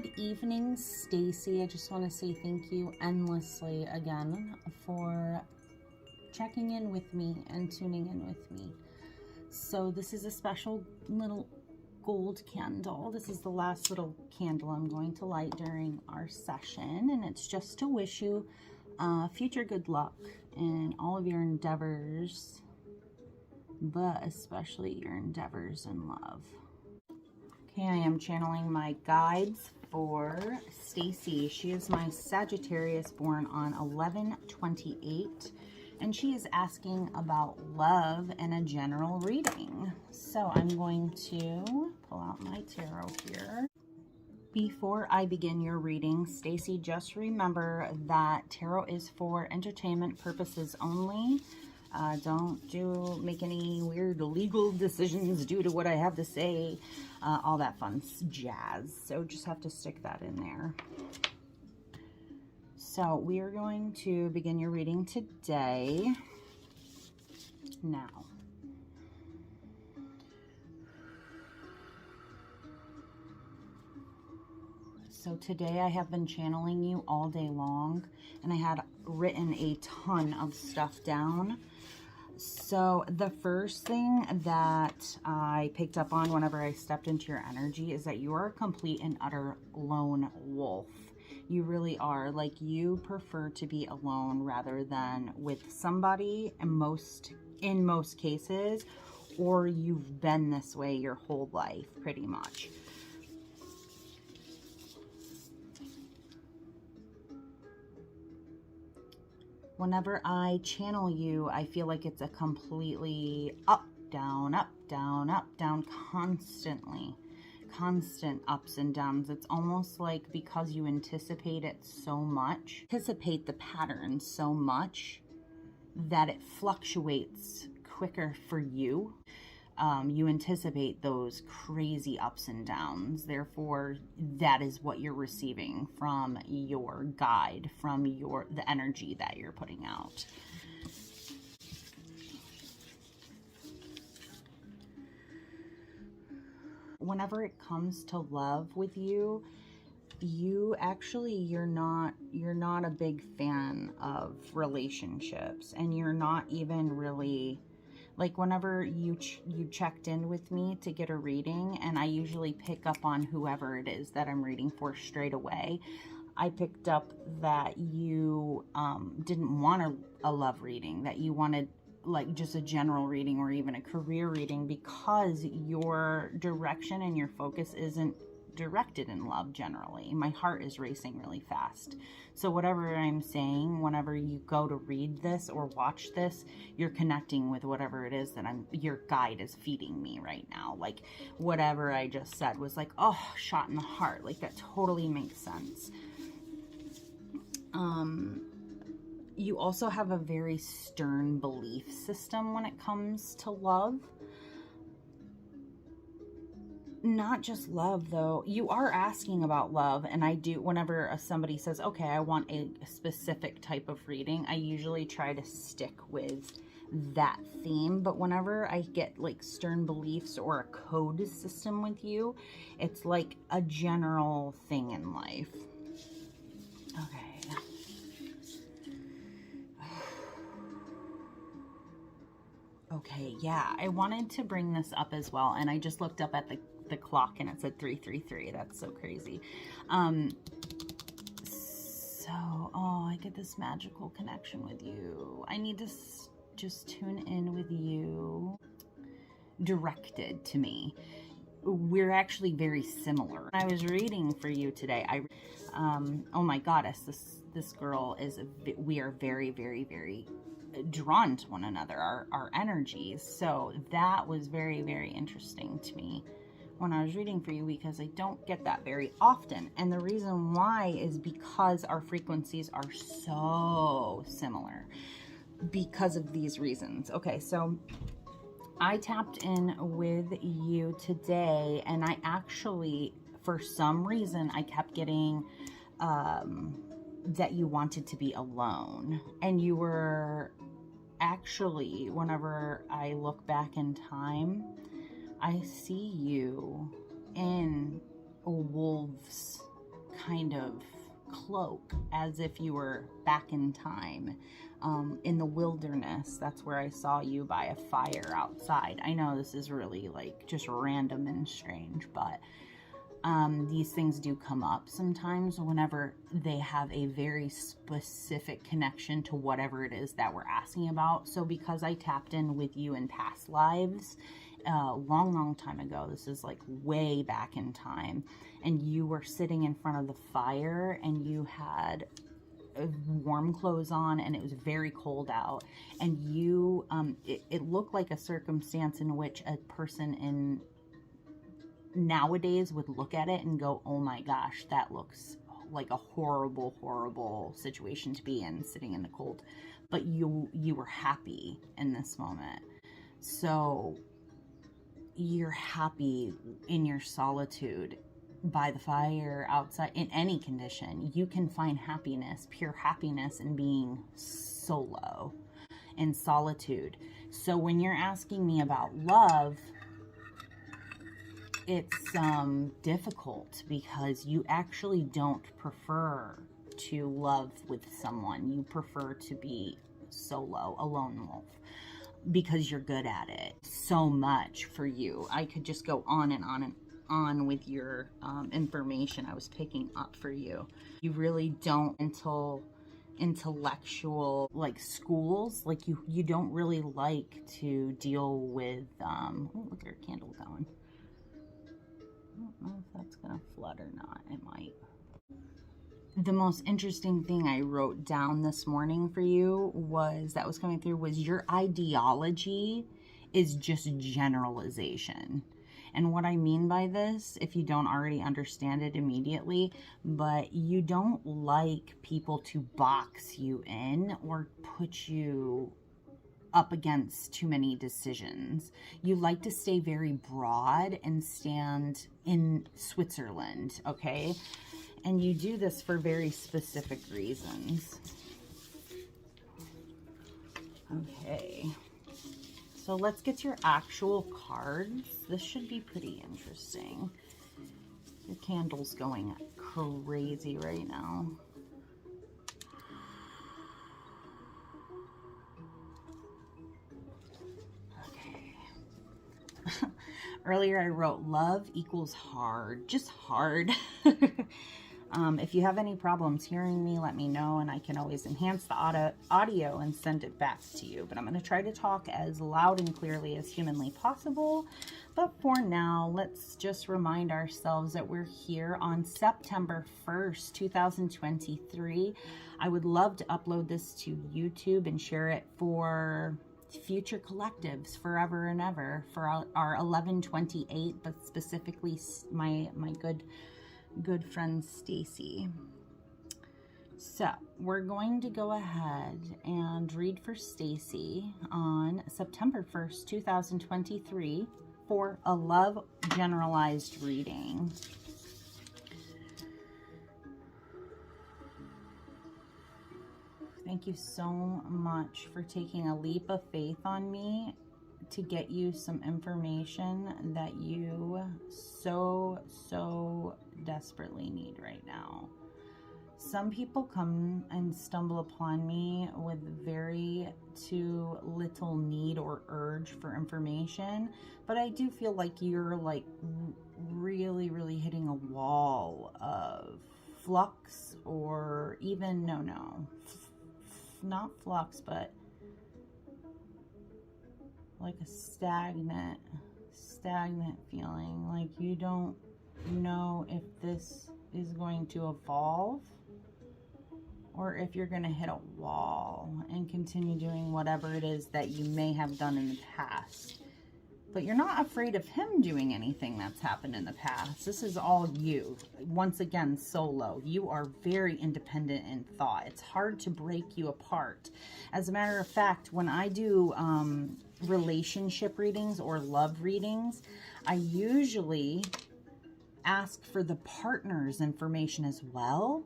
Good evening, Stacy. I just want to say thank you endlessly again for checking in with me and tuning in with me. So this is a special little gold candle. This is the last little candle I'm going to light during our session, and it's just to wish you future good luck in all of your endeavors, but especially your endeavors in love. Okay, I am channeling my guides for Stacy. She is my Sagittarius, born on 11/28, and she is asking about love and a general reading. So I'm going to pull out my tarot here. Before I begin your reading, Stacy, just remember that tarot is for entertainment purposes only. Don't make any weird legal decisions due to what I have to say, all that fun jazz. So just have to stick that in there. So we are going to begin your reading today. Now, so today I have been channeling you all day long, and I had written a ton of stuff down. So the first thing that I picked up on whenever I stepped into your energy is that you are a complete and utter lone wolf. You really are. Like, you prefer to be alone rather than with somebody in most cases, or you've been this way your whole life pretty much. Whenever I channel you, I feel like it's a completely up, down, constantly. Constant ups and downs. It's almost like because you anticipate it so much, anticipate the pattern so much that it fluctuates quicker for you. You anticipate those crazy ups and downs. Therefore, that is what you're receiving from your guide, from the energy that you're putting out. Whenever it comes to love with you, you're not a big fan of relationships, and you're not even really, like, whenever you checked in with me to get a reading, and I usually pick up on whoever it is that I'm reading for straight away, I picked up that you didn't want a love reading, that you wanted like just a general reading or even a career reading, because your direction and your focus isn't directed in love generally. My heart is racing really fast. So whatever I'm saying, whenever you go to read this or watch this, you're connecting with whatever it is that your guide is feeding me right now. Like, whatever I just said was like, oh, shot in the heart. Like, that totally makes sense. You also have a very stern belief system when it comes to love. Not just love, though. You are asking about love, and I do, whenever somebody says, okay, I want a specific type of reading, I usually try to stick with that theme. But whenever I get like stern beliefs or a code system with you, it's like a general thing in life. Okay. Okay, yeah, I wanted to bring this up as well, and I just looked up at the clock and it said 3:33. That's so crazy. I get this magical connection with you. I need to just tune in with you. Directed to me. We're actually very similar. I was reading for you today. Oh my goddess, this girl we are very, very, very drawn to one another, our energies. So that was very, very interesting to me when I was reading for you, because I don't get that very often. And the reason why is because our frequencies are so similar because of these reasons. Okay, so I tapped in with you today, and I actually, for some reason, I kept getting that you wanted to be alone. And you were actually, whenever I look back in time, I see you in a wolf's kind of cloak, as if you were back in time, in the wilderness. That's where I saw you by a fire outside. I know this is really like just random and strange, but these things do come up sometimes whenever they have a very specific connection to whatever it is that we're asking about. So because I tapped in with you in past lives, long time ago, this is like way back in time, and you were sitting in front of the fire and you had warm clothes on and it was very cold out, and you it looked like a circumstance in which a person in nowadays would look at it and go, oh my gosh, that looks like a horrible situation to be in, sitting in the cold. But you were happy in this moment. So you're happy in your solitude by the fire outside. In any condition, you can find happiness, pure happiness, in being solo, in solitude. So when you're asking me about love, it's difficult because you actually don't prefer to love with someone. You prefer to be solo, a lone wolf, because you're good at it so much for you. I could just go on and on and on with your information I was picking up for you. You really don't, until intellectual like schools, like you don't really like to deal with oh, look at our candle going. I don't know if that's gonna flood or not. It might. The most interesting thing I wrote down this morning for you was your ideology is just generalization. And what I mean by this, if you don't already understand it immediately, but you don't like people to box you in or put you up against too many decisions. You like to stay very broad and stand in Switzerland, okay? And you do this for very specific reasons. Okay. So let's get your actual cards. This should be pretty interesting. Your candle's going crazy right now. Earlier I wrote love equals hard, just hard. If you have any problems hearing me, let me know, and I can always enhance the audio and send it back to you. But I'm going to try to talk as loud and clearly as humanly possible. But for now, let's just remind ourselves that we're here on September 1st, 2023. I would love to upload this to YouTube and share it for future collectives forever and ever, for our 1128, but specifically my good friend Stacy. So we're going to go ahead and read for Stacy on September 1st, 2023 for a love generalized reading. Thank you so much for taking a leap of faith on me to get you some information that you so desperately need right now. Some people come and stumble upon me with very too little need or urge for information, but I do feel like you're like really hitting a wall of flux, or even not flux, but like a stagnant feeling, like you don't know if this is going to evolve or if you're going to hit a wall and continue doing whatever it is that you may have done in the past. But you're not afraid of him doing anything that's happened in the past. This is all you. Once again, solo. You are very independent in thought. It's hard to break you apart. As a matter of fact, when I do relationship readings or love readings, I usually ask for the partner's information as well.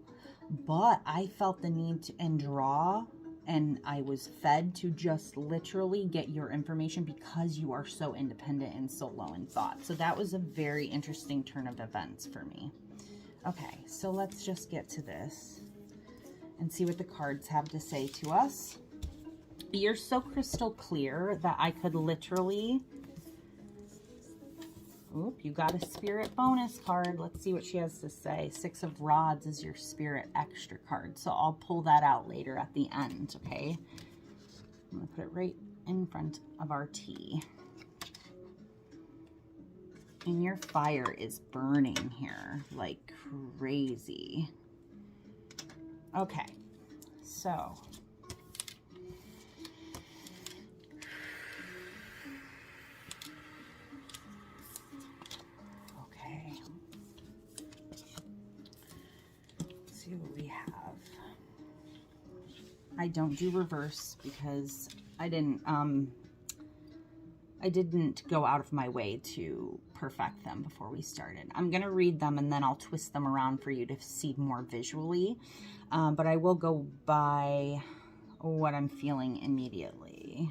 But I felt the need to draw, and I was fed to just literally get your information because you are so independent and so low in thought. So that was a very interesting turn of events for me. Okay, so let's just get to this and see what the cards have to say to us. You're so crystal clear that I could literally... Oop, you got a spirit bonus card. Let's see what she has to say. 6 of Rods is your spirit extra card. So I'll pull that out later at the end, okay? I'm going to put it right in front of our tea. And your fire is burning here like crazy. Okay, so... see what we have. I don't do reverse because I didn't go out of my way to perfect them before we started. I'm going to read them and then I'll twist them around for you to see more visually. But I will go by what I'm feeling immediately.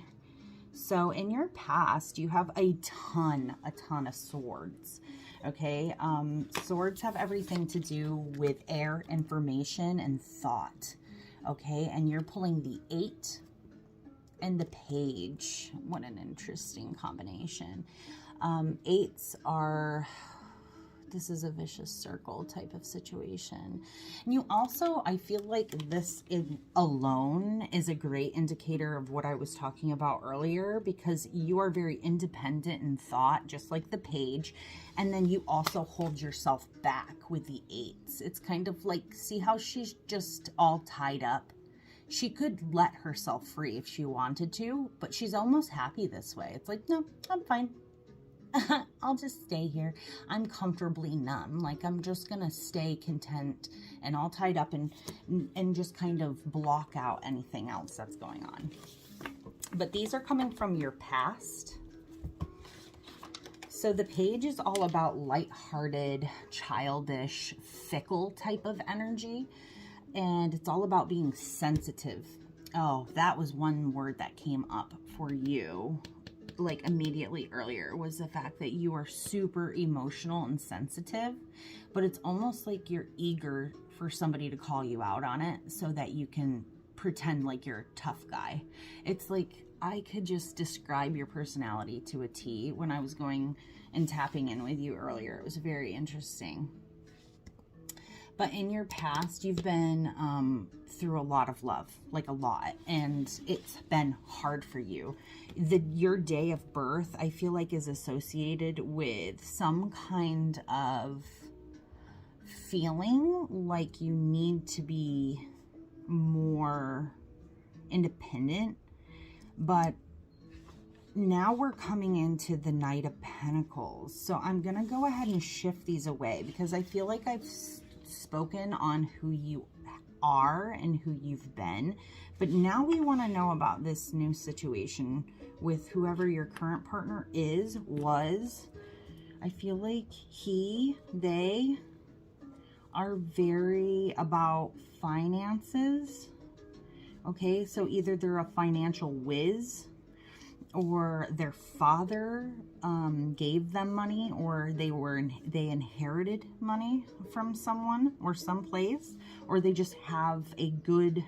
So in your past, you have a ton of swords. Okay, swords have everything to do with air, information, and thought. Okay, and you're pulling the 8 and the Page. What an interesting combination. 8s are... This is a vicious circle type of situation. And you also, I feel like this alone is a great indicator of what I was talking about earlier, because you are very independent in thought, just like the Page. And then you also hold yourself back with the 8s. It's kind of like, see how she's just all tied up? She could let herself free if she wanted to, but she's almost happy this way. It's like, no, I'm fine. I'll just stay here. I'm comfortably numb. Like, I'm just going to stay content and all tied up and just kind of block out anything else that's going on. But these are coming from your past. So the Page is all about lighthearted, childish, fickle type of energy. And it's all about being sensitive. Oh, that was one word that came up for you. Like immediately earlier, was the fact that you are super emotional and sensitive, but it's almost like you're eager for somebody to call you out on it so that you can pretend like you're a tough guy. It's like, I could just describe your personality to a T when I was going and tapping in with you earlier. It was very interesting. But in your past, you've been through a lot of love, like a lot, and it's been hard for you. Your day of birth, I feel like, is associated with some kind of feeling like you need to be more independent. But now we're coming into the Knight of Pentacles. So I'm going to go ahead and shift these away because I feel like I've spoken on who you are and who you've been, but now we want to know about this new situation with whoever your current partner was. I feel like they are very about finances. Okay, so either they're a financial whiz, or their father gave them money, or they inherited money from someone or someplace, or they just have a good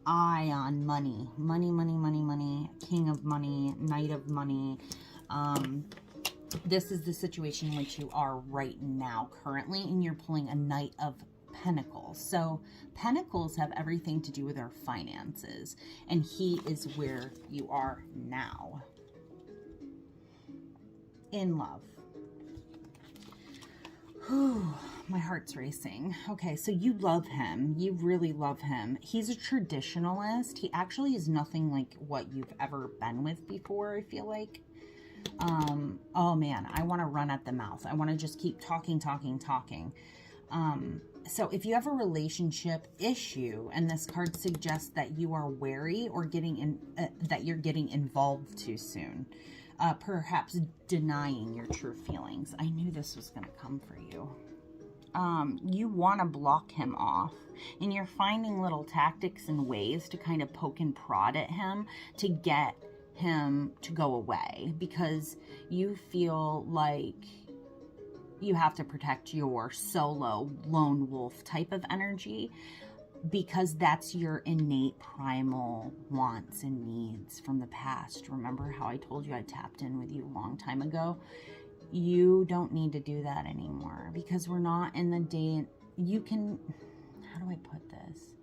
eye on money. Money, king of money, knight of money. This is the situation in which you are right now currently, and you're pulling a Knight of Pentacles. So Pentacles have everything to do with our finances, and he is where you are now in love. Whew, my heart's racing. Okay, so you love him. You really love him. He's a traditionalist. He actually is nothing like what you've ever been with before, I feel like. Oh man, I want to run at the mouth. I want to just keep talking. So if you have a relationship issue, and this card suggests that you are wary or that you're getting involved too soon, perhaps denying your true feelings. I knew this was going to come for you. You want to block him off, and you're finding little tactics and ways to kind of poke and prod at him to get him to go away, because you feel like you have to protect your solo lone wolf type of energy, because that's your innate primal wants and needs from the past. Remember how I told you I tapped in with you a long time ago? You don't need to do that anymore, because we're not in the day. You can, how do I put this?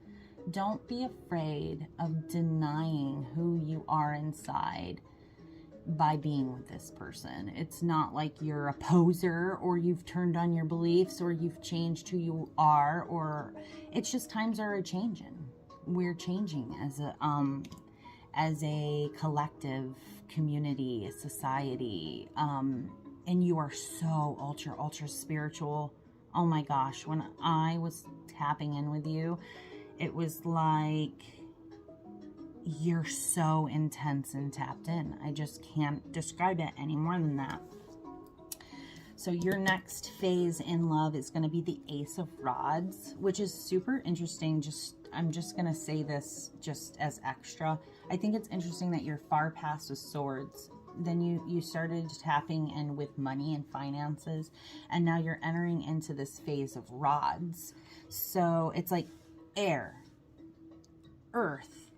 Don't be afraid of denying who you are inside by being with this person. It's not like you're a poser, or you've turned on your beliefs, or you've changed who you are, or it's just times are changing. We're changing as a collective community, a society, and you are so ultra spiritual. Oh my gosh, when I was tapping in with you, it was like, you're so intense and tapped in. I just can't describe it any more than that. So your next phase in love is going to be the Ace of Rods, which is super interesting. I'm just going to say this just as extra. I think it's interesting that you're far past with Swords. Then you started tapping in with money and finances, and now you're entering into this phase of Rods. So it's like air, earth,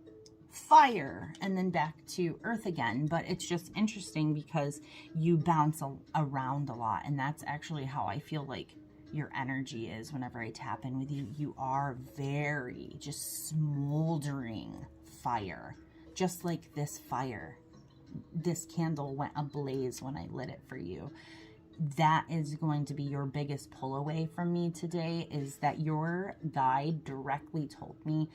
fire, and then back to earth again. But it's just interesting because you bounce around a lot, and that's actually how I feel like your energy is whenever I tap in with you. You are very just smoldering fire, just like this fire. This candle went ablaze when I lit it for you. That is going to be your biggest pull away from me today, is that your guide directly told me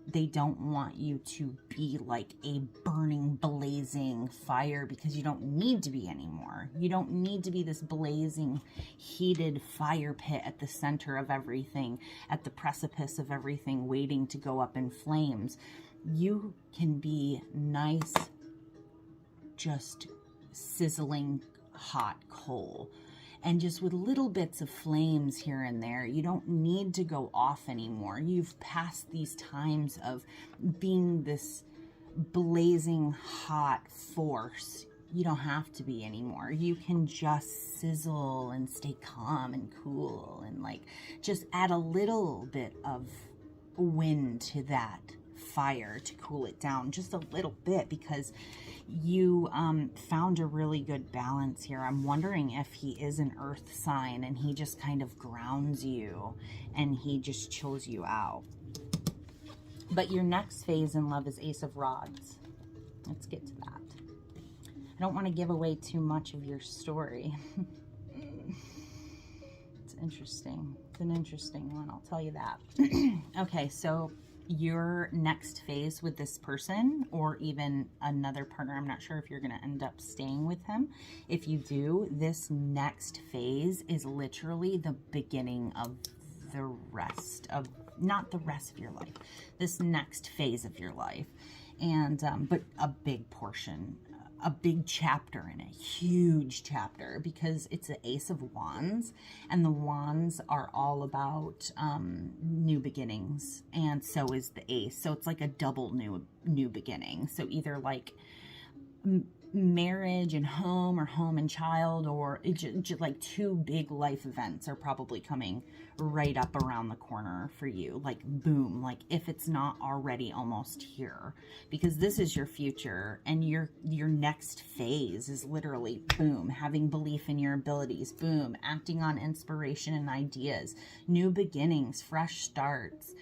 they don't want you to be like a burning, blazing fire, because you don't need to be anymore. You don't need to be this blazing, heated fire pit at the center of everything, at the precipice of everything, waiting to go up in flames. You can be nice, just sizzling hot coal, and just with little bits of flames here and there. You don't need to go off anymore. You've passed these times of being this blazing hot force. You don't have to be anymore. You can just sizzle and stay calm and cool, and like just add a little bit of wind to that fire to cool it down just a little bit, because you found a really good balance here. I'm wondering if he is an earth sign and he just kind of grounds you and he just chills you out. But your next phase in love is Ace of Rods. Let's get to that. I don't want to give away too much of your story. It's interesting. It's an interesting one, I'll tell you that. Okay, so your next phase with this person, or even another partner, I'm not sure if you're going to end up staying with him. If you do, this next phase is literally the beginning of the rest of, not the rest of your life, this next phase of your life. And but a big portion, a big chapter in it, huge chapter, because it's the Ace of Wands, and the Wands are all about new beginnings, and so is the Ace. So it's like a double new beginning. So either like marriage and home, or home and child, or like two big life events are probably coming right up around the corner for you, like boom, like if it's not already almost here, because this is your future, and your next phase is literally boom, having belief in your abilities, boom, acting on inspiration and ideas, new beginnings, fresh starts.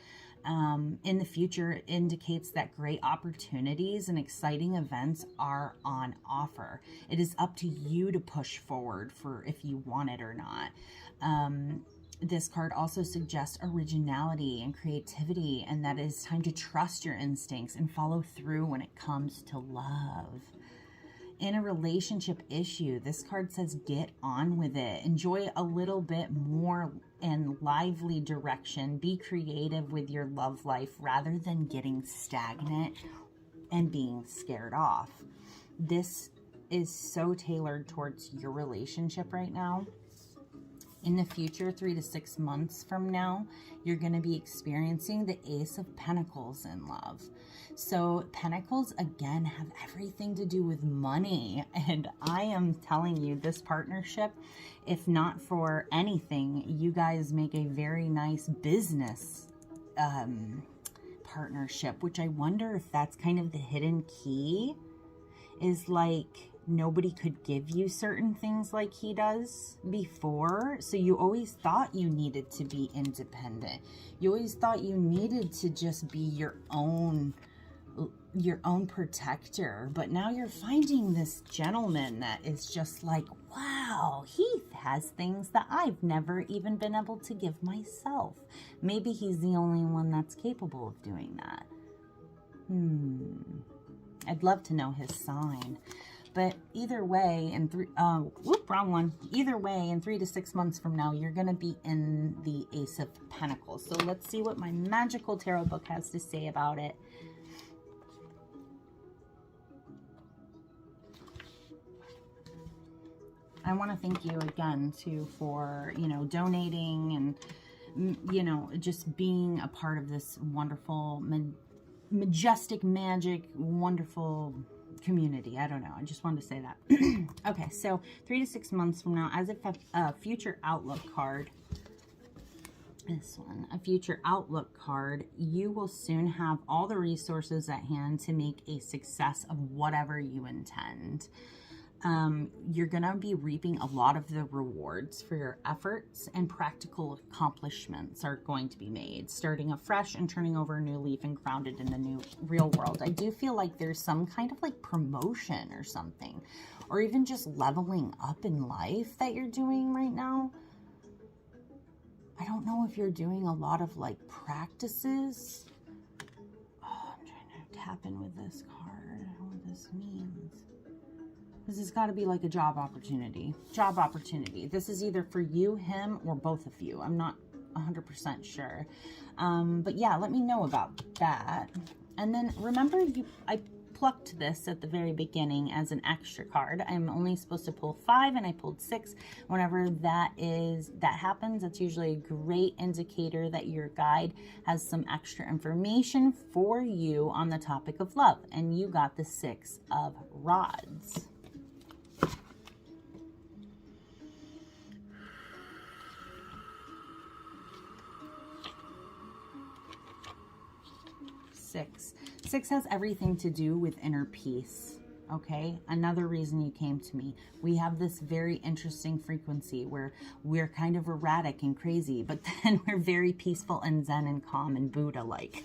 In the future, it indicates that great opportunities and exciting events are on offer. It is up to you to push forward for if you want it or not. This card also suggests originality and creativity, and that it is time to trust your instincts and follow through when it comes to love. In a relationship issue, this card says get on with it. Enjoy a little bit more and lively direction. Be creative with your love life rather than getting stagnant and being scared off. This is so tailored towards your relationship right now. In the future, 3 to 6 months from now, you're going to be experiencing the Ace of Pentacles in love. So Pentacles, again, have everything to do with money. And I am telling you, this partnership, if not for anything, you guys make a very nice business partnership, which I wonder if that's kind of the hidden key, is like nobody could give you certain things like he does before. So you always thought you needed to be independent. You always thought you needed to just be your own protector. But now you're finding this gentleman that is just like, wow, he has things that I've never even been able to give myself. Maybe he's the only one that's capable of doing that. I'd love to know his sign. But either way, Either way, in 3 to 6 months from now, you're going to be in the Ace of Pentacles. So let's see what my magical tarot book has to say about it. I want to thank you again, too, for, donating and, just being a part of this wonderful, majestic, magic, wonderful community. I don't know. I just wanted to say that. Okay, so 3 to 6 months from now, as a future outlook card, this one, a future outlook card, you will soon have all the resources at hand to make a success of whatever you intend. You're going to be reaping a lot of the rewards for your efforts, and practical accomplishments are going to be made, starting afresh and turning over a new leaf and grounded in the new real world. I do feel like there's some kind of like promotion or something, or even just leveling up in life that you're doing right now. I don't know if you're doing a lot of like practices. Oh, I'm trying to tap in with this card. I don't know what this means. This has got to be like a job opportunity. Job opportunity. This is either for you, him, or both of you. I'm not 100% sure. But yeah, let me know about that. And then remember, I plucked this at the very beginning as an extra card. I'm only supposed to pull 5, and I pulled 6. Whenever that happens, that's usually a great indicator that your guide has some extra information for you on the topic of love. And you got the 6 of Rods. Six has everything to do with inner peace. Okay, another reason you came to me. We have this very interesting frequency where we're kind of erratic and crazy, but then we're very peaceful and zen and calm and Buddha-like.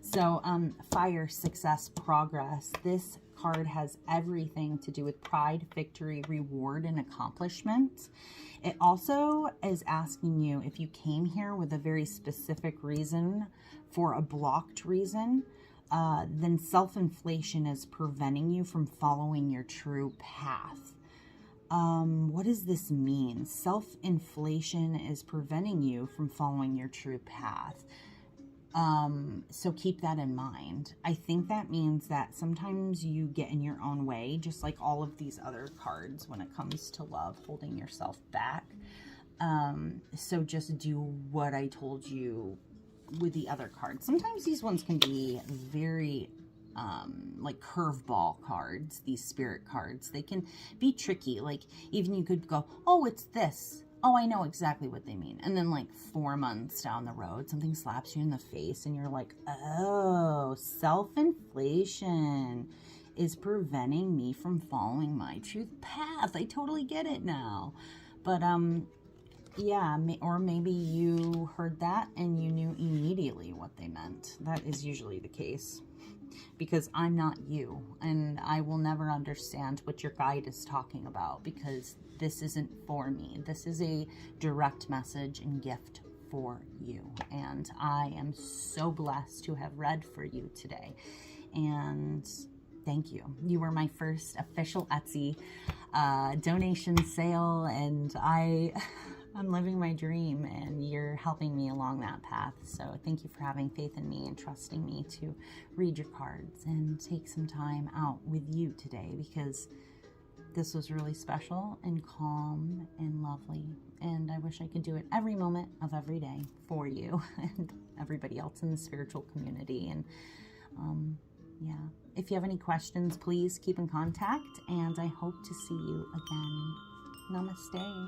So fire, success, progress. This card has everything to do with pride, victory, reward, and accomplishment. It also is asking you, if you came here with a very specific reason, for a blocked reason, then self-inflation is preventing you from following your true path. What does this mean? Self-inflation is preventing you from following your true path. So keep that in mind. I think that means that sometimes you get in your own way, just like all of these other cards when it comes to love, holding yourself back. So just do what I told you with the other cards. Sometimes these ones can be very like curveball cards, these spirit cards. They can be tricky. Like even you could go, oh, it's this. Oh, I know exactly what they mean. And then like 4 months down the road, something slaps you in the face and you're like, oh, self-inflation is preventing me from following my truth path. I totally get it now. But yeah, or maybe you heard that and you knew immediately what they meant. That is usually the case, because I'm not you, and I will never understand what your guide is talking about, because this isn't for me. This is a direct message and gift for you, and I am so blessed to have read for you today. And thank you. You were my first official Etsy donation sale, and I'm living my dream, and you're helping me along that path. So thank you for having faith in me and trusting me to read your cards and take some time out with you today, because this was really special and calm and lovely. And I wish I could do it every moment of every day for you and everybody else in the spiritual community. And yeah, if you have any questions, please keep in contact, and I hope to see you again. Namaste.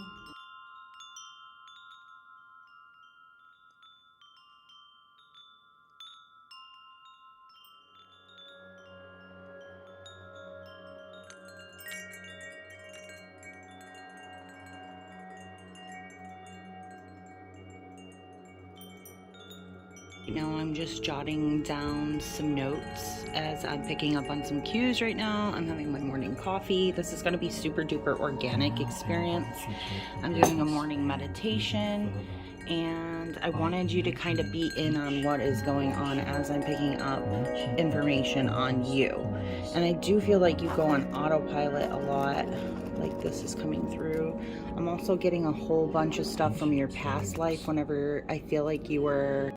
Now I'm just jotting down some notes as I'm picking up on some cues right now. I'm having my morning coffee. This is going to be super duper organic experience. I'm doing a morning meditation, and I wanted you to kind of be in on what is going on as I'm picking up information on you. And I do feel like you go on autopilot a lot, like this is coming through. I'm also getting a whole bunch of stuff from your past life whenever I feel like you were